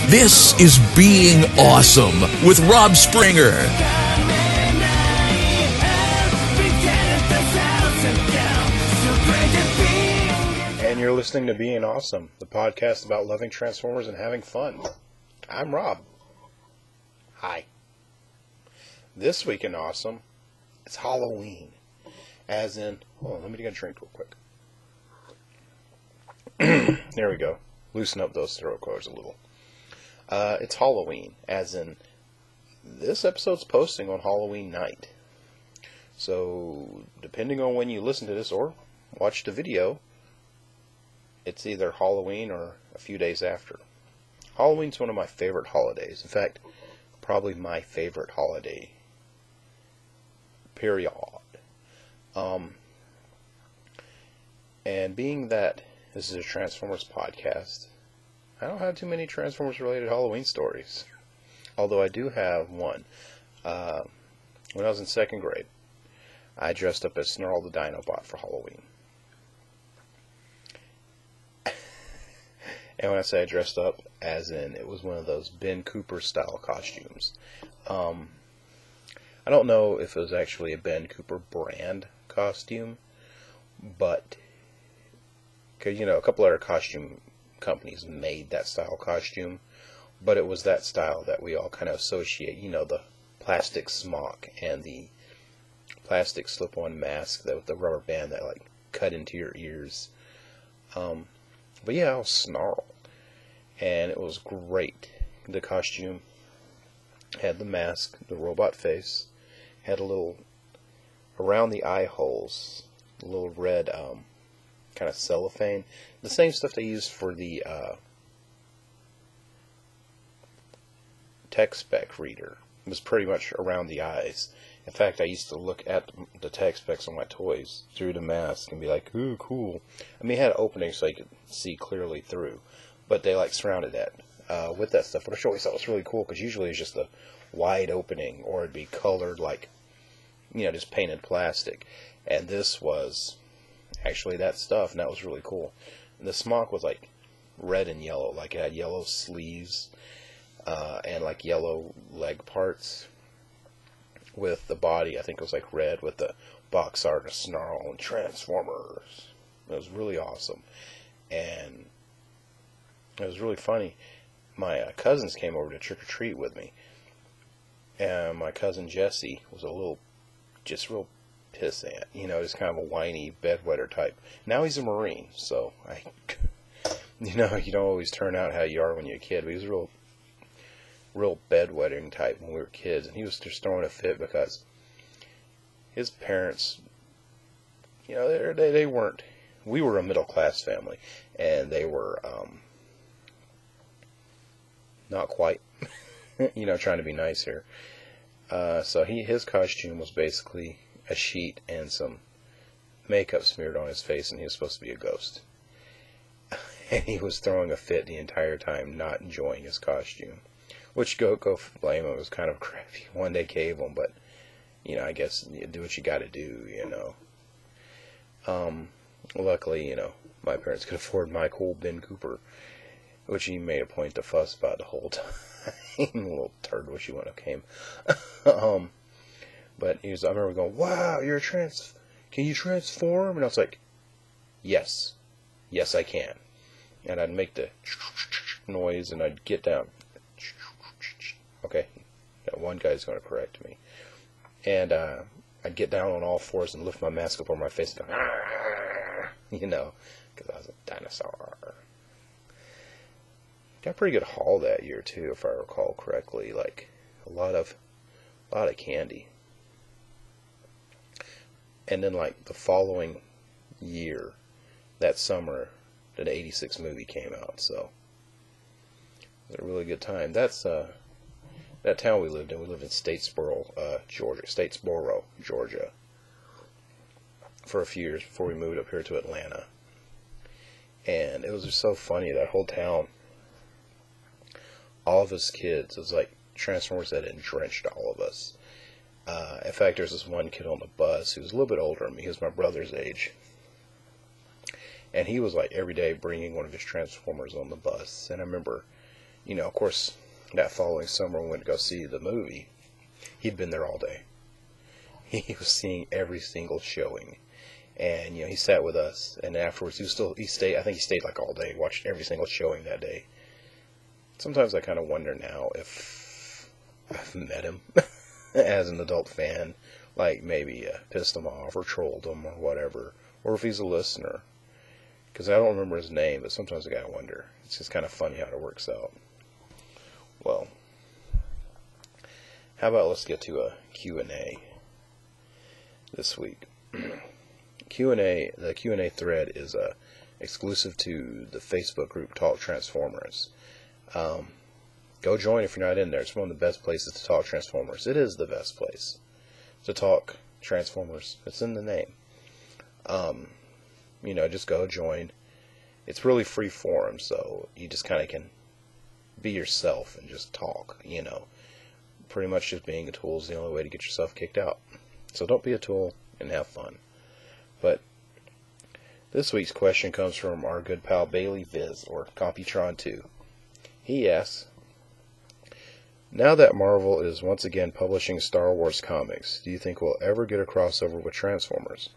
This is Being Awesome with Rob Springer. And you're listening to Being Awesome, the podcast about loving Transformers and having fun. I'm Rob. Hi. This week in Awesome, it's Halloween. As in, hold on, let me get a drink real quick. There we go. Loosen up those throat cords a little. It's Halloween, as in, this episode's posting on Halloween night. So, depending on when you listen to this or watch the video, it's either Halloween or a few days after. Halloween's one of my favorite holidays. In fact, probably my favorite holiday. Period. And being that this is a Transformers podcast, I don't have too many Transformers-related Halloween stories. Although I do have one. When I was in second grade, I dressed up as Snarl the Dinobot for Halloween. And when I say I dressed up, as in it was one of those Ben Cooper style costumes. I don't know if it was actually a Ben Cooper brand costume, but, cause, you know, a couple other costume companies made that style costume, but it was that style that we all kind of associate, you know, the plastic smock and the plastic slip-on mask that with the rubber band that like cut into your ears. But yeah, I was Snarl, and it was great. The costume had the mask, the robot face, had a little around the eye holes, a little red kind of cellophane, the same stuff they used for the tech spec reader. It was pretty much around the eyes. In fact, I used to look at the tech specs on my toys through the mask and be like, ooh, cool. I mean, it had openings so you could see clearly through, but they like surrounded that with that stuff, which I always thought was really cool, because usually it's just a wide opening, or it'd be colored like, you know, just painted plastic. And this was actually that stuff, and that was really cool. And the smock was like red and yellow, like it had yellow sleeves and like yellow leg parts, with the body I think it was like red with the box art of Snarl and Transformers. It was really awesome, and it was really funny. My cousins came over to trick or treat with me, and my cousin Jesse was real pissant, you know, just kind of a whiny bedwetter type. Now he's a Marine, so you know, you don't always turn out how you are when you're a kid. But he was a real bedwetting type when we were kids, and he was just throwing a fit because his parents, you know, they weren't. We were a middle class family, and they were not quite, you know, trying to be nice here. So his costume was basically a sheet and some makeup smeared on his face, and he was supposed to be a ghost. And he was throwing a fit the entire time, not enjoying his costume. Which, go blame him. It was kind of a crappy one they gave him, but, you know, I guess you do what you gotta do, you know. Luckily, you know, my parents could afford my cool Ben Cooper, which he made a point to fuss about the whole time. Little turd wish he wouldn't have came. But I remember going, wow, can you transform? And I was like, yes, I can. And I'd make the noise, and I'd get down. Okay, that one guy's going to correct me. And I'd get down on all fours and lift my mask up over my face and go, you know, because I was a dinosaur. Got a pretty good haul that year too, if I recall correctly. Like a lot of candy. And then like the following year, that summer, the '86 movie came out. So it was a really good time. That's that town we lived in. We lived in Statesboro, Georgia, for a few years before we moved up here to Atlanta. And it was just so funny, that whole town. All of us kids, it was like Transformers that drenched all of us. In fact, there's this one kid on the bus who was a little bit older than me. He was my brother's age. And he was like every day bringing one of his Transformers on the bus. And I remember Of course, that following summer when we went to go see the movie, he'd been there all day. He was seeing every single showing. And, he sat with us, and afterwards he stayed, I think he stayed like all day, watched every single showing that day. Sometimes I kind of wonder now if I've met him as an adult fan, like maybe pissed him off or trolled him or whatever, or if he's a listener. Because I don't remember his name, but sometimes I gotta wonder. It's just kind of funny how it works out. Well, how about let's get to a Q&A this week. The Q&A thread is exclusive to the Facebook group Talk Transformers. Go join if you're not in there. It's one of the best places to talk Transformers. It is the best place to talk Transformers. It's in the name. Just go join. It's really free forum, so you just kind of can be yourself and just talk, Pretty much just being a tool is the only way to get yourself kicked out. So don't be a tool and have fun. But this week's question comes from our good pal Bailey Viz, or Computron2. He asks, now that Marvel is once again publishing Star Wars comics, do you think we'll ever get a crossover with Transformers?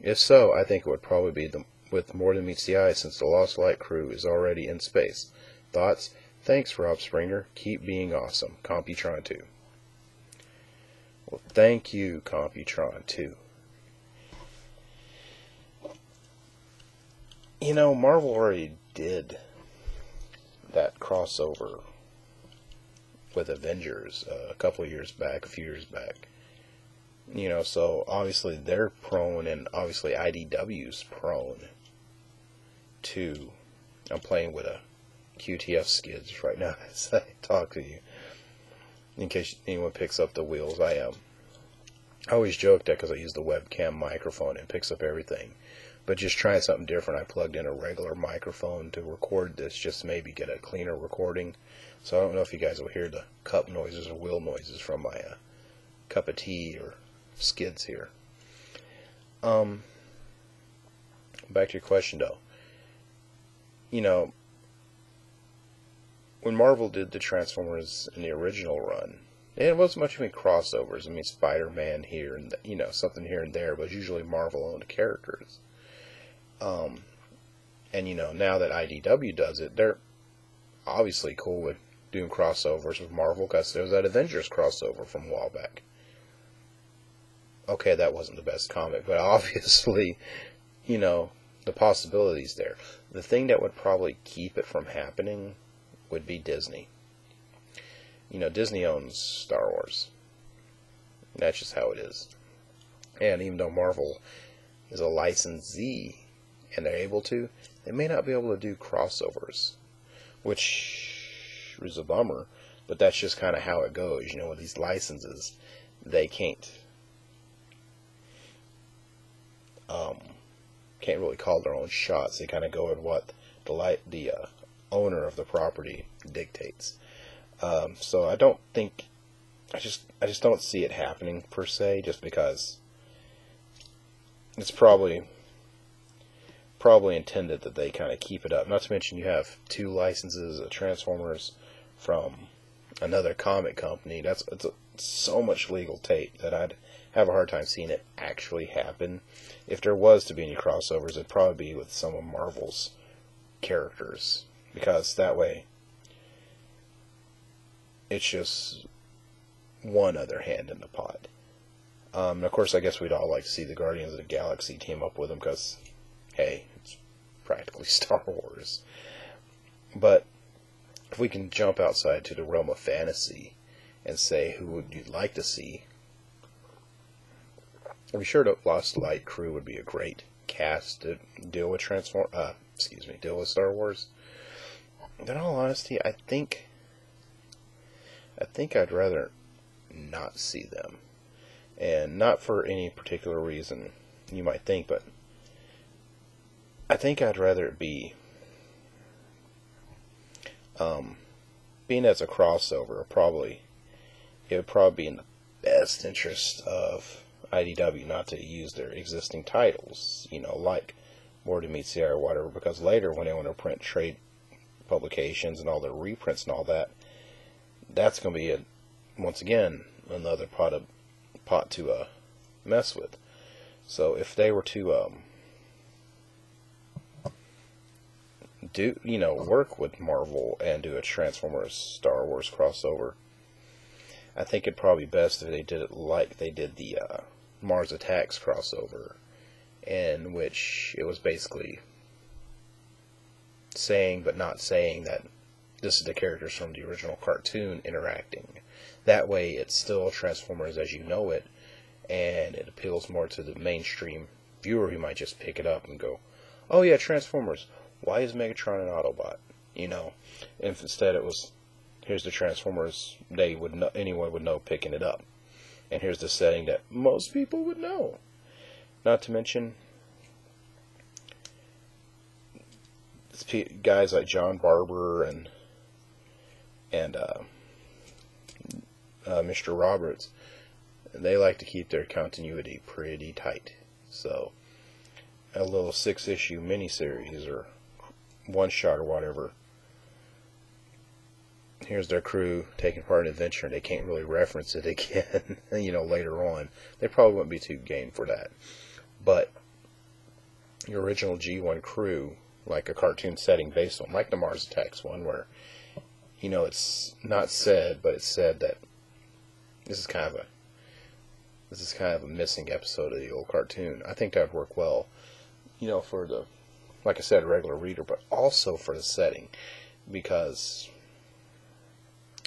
If so, I think it would probably be with More Than Meets the Eye, since the Lost Light crew is already in space. Thoughts? Thanks, Rob Springer. Keep being awesome. Computron2. Well, thank you, Computron2. Marvel already did that crossover with Avengers a few years back. So obviously they're prone, and obviously IDW's prone to... I'm playing with a QTF skids right now as I talk to you. In case anyone picks up the wheels, I always joke that because I use the webcam microphone, it picks up everything. But just trying something different, I plugged in a regular microphone to record this, just to maybe get a cleaner recording. So I don't know if you guys will hear the cup noises or wheel noises from my cup of tea or skids here. Back to your question, though. When Marvel did the Transformers in the original run, it wasn't much of any crossovers. I mean, Spider-Man here and something here and there, but usually Marvel-owned characters. Now that IDW does it, they're obviously cool with doing crossovers with Marvel, because there was that Avengers crossover from a while back. Okay, that wasn't the best comic, but obviously, the possibilities there. The thing that would probably keep it from happening would be Disney. Disney owns Star Wars. That's just how it is. And even though Marvel is a licensee, and they're able to, they may not be able to do crossovers, which is a bummer, but that's just kind of how it goes. With these licenses, they can't really call their own shots. They kind of go with what the owner of the property dictates. So I don't think, I just don't see it happening per se, just because it's probably intended that they kind of keep it up. Not to mention you have two licenses of Transformers from another comic company. It's so much legal tape that I'd have a hard time seeing it actually happen. If there was to be any crossovers, it'd probably be with some of Marvel's characters, because that way it's just one other hand in the pot. And of course, I guess we'd all like to see the Guardians of the Galaxy team up with them, because, hey, it's practically Star Wars. But if we can jump outside to the realm of fantasy and say who would you like to see, I'm sure the Lost Light crew would be a great cast to deal with deal with Star Wars. In all honesty, I think I'd rather not see them. And not for any particular reason you might think, but I think I'd rather it be, being as a crossover, it would probably be in the best interest of IDW not to use their existing titles, like More Than Meets the Eye or whatever, because later when they want to print trade publications and all their reprints and all that, that's going to be, once again, another pot to mess with. So if they were to work with Marvel and do a Transformers Star Wars crossover, I think it'd probably be best if they did it like they did the Mars Attacks crossover, in which it was basically saying but not saying that this is the characters from the original cartoon interacting. That way it's still Transformers as you know it, and it appeals more to the mainstream viewer who might just pick it up and go, oh yeah, Transformers, why is Megatron an Autobot? If instead it was, here's the Transformers anyone would know picking it up. And here's the setting that most people would know. Not to mention guys like John Barber and Mr. Roberts. They like to keep their continuity pretty tight. So a little 6-issue miniseries or one shot or whatever. Here's their crew taking part in an adventure, and they can't really reference it again, later on. They probably wouldn't be too game for that. But your original G1 crew, like a cartoon setting based on, like the Mars Attacks one, where, it's not said, but it's said that this is kind of a missing episode of the old cartoon. I think that would work well, for the, like I said, regular reader, but also for the setting, because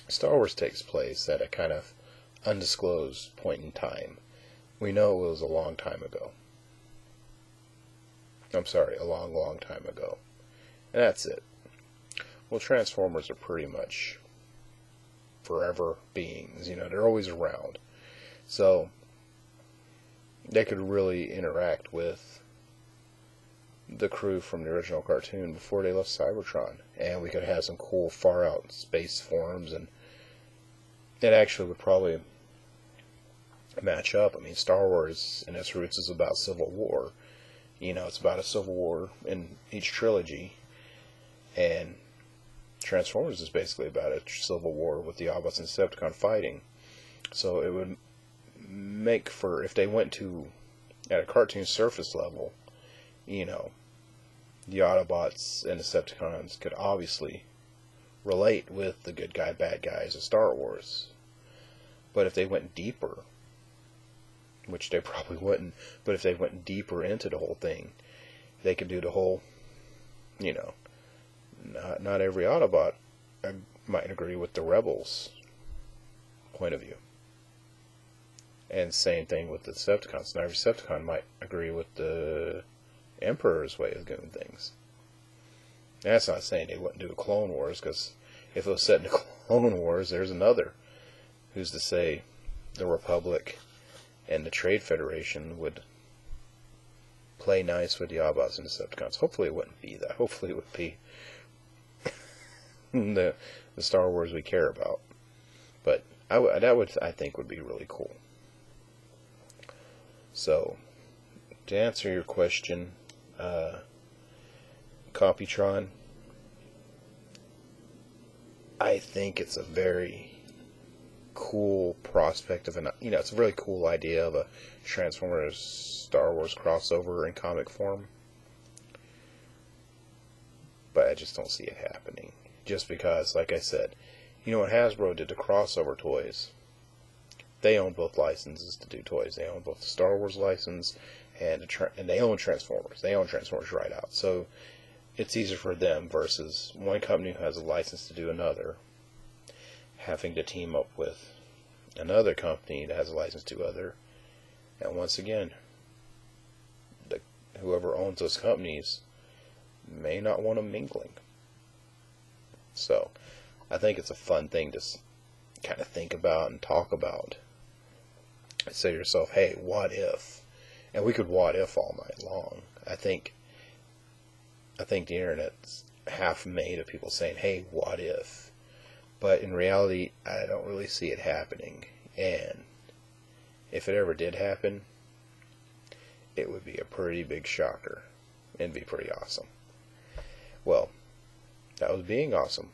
Star Wars takes place at a kind of undisclosed point in time. We know it was a long time ago. I'm sorry, a long, long time ago. And that's it. Well, Transformers are pretty much forever beings. They're always around. So they could really interact with the crew from the original cartoon before they left Cybertron, and we could have some cool far out space forms, and it actually would probably match up. I mean, Star Wars in its roots is about civil war. It's about a civil war in each trilogy, and Transformers is basically about a civil war with the Autobots and Decepticon fighting. So it would make for, if they went to, at a cartoon surface level, the Autobots and Decepticons could obviously relate with the good guy, bad guys of Star Wars. But if they went deeper, which they probably wouldn't, but if they went deeper into the whole thing, they could do the whole, not every Autobot might agree with the Rebels' point of view. And same thing with the Decepticons. Not every Decepticon might agree with the Emperor's way of doing things. That's not saying they wouldn't do a Clone Wars, because if it was set in the Clone Wars, there's another. Who's to say the Republic and the Trade Federation would play nice with the Autobots and Decepticons? Hopefully it wouldn't be that. Hopefully it would be the Star Wars we care about. But I think would be really cool. So, to answer your question, Copytron, I think it's a very cool prospect of it's a really cool idea of a Transformers Star Wars crossover in comic form. But I just don't see it happening. Just because, like I said, when Hasbro did the crossover toys, they own both licenses to do toys. They own both the Star Wars license and they own Transformers. They own Transformers right out. So it's easier for them versus one company who has a license to do another having to team up with another company that has a license to other. And once again, whoever owns those companies may not want them mingling. So I think it's a fun thing to kind of think about and talk about. Say to yourself, hey, what if? And we could what if all night long. I think the internet's half made of people saying, hey, what if? But in reality, I don't really see it happening. And if it ever did happen, it would be a pretty big shocker. It'd be pretty awesome. Well, That was Being Awesome,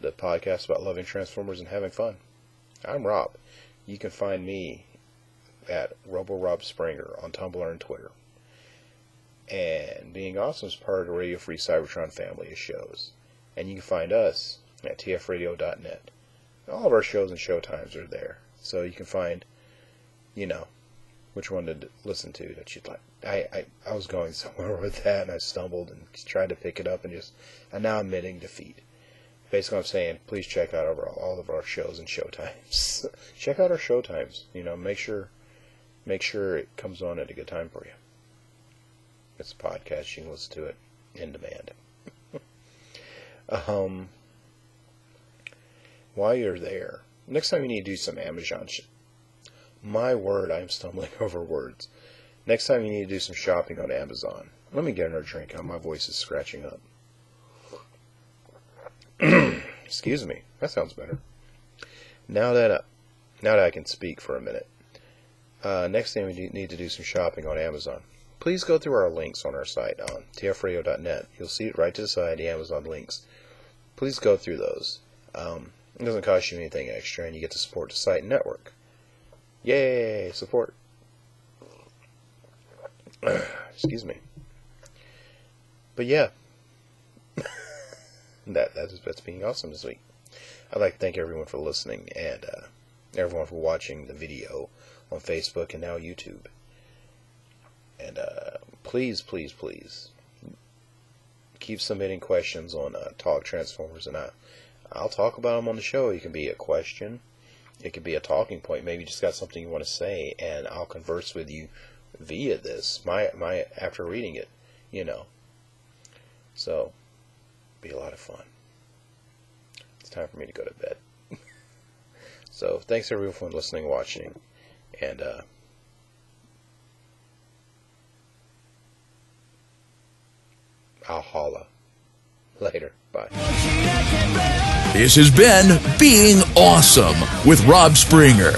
the podcast about loving Transformers and having fun. I'm Rob. You can find me at RoboRobSpringer on Tumblr and Twitter. And Being Awesome is part of the Radio Free Cybertron family of shows. And you can find us at tfradio.net. All of our shows and show times are there. So you can find, which one to listen to that you'd like. I was going somewhere with that, and I stumbled and tried to pick it up, and now I'm admitting defeat. Basically, I'm saying, please check out all of our shows and show times. Check out our show times. Make sure it comes on at a good time for you. It's a podcast. You can listen to it in demand. While you're there, next time you need to do some Amazon my word, I'm stumbling over words. Next time you need to do some shopping on Amazon. Let me get another drink out. My voice is scratching up. Excuse me. That sounds better. Now that I can speak for a minute. Next time you need to do some shopping on Amazon. Please go through our links on our site on tfradio.net. You'll see it right to the side, the Amazon links. Please go through those. It doesn't cost you anything extra, and you get to support the site and network. Yay! Support. Excuse me. But yeah. That's Being Awesome this week. I'd like to thank everyone for listening, and everyone for watching the video on Facebook and now YouTube. And please, please, please keep submitting questions on Talk Transformers, and I'll talk about them on the show. It can be a question, it could be a talking point. Maybe you just got something you want to say, and I'll converse with you via this. My after reading it, So, be a lot of fun. It's time for me to go to bed. So, thanks everyone for listening and watching, and I'll holla. Later. Bye. This has been Being Awesome with Rob Springer.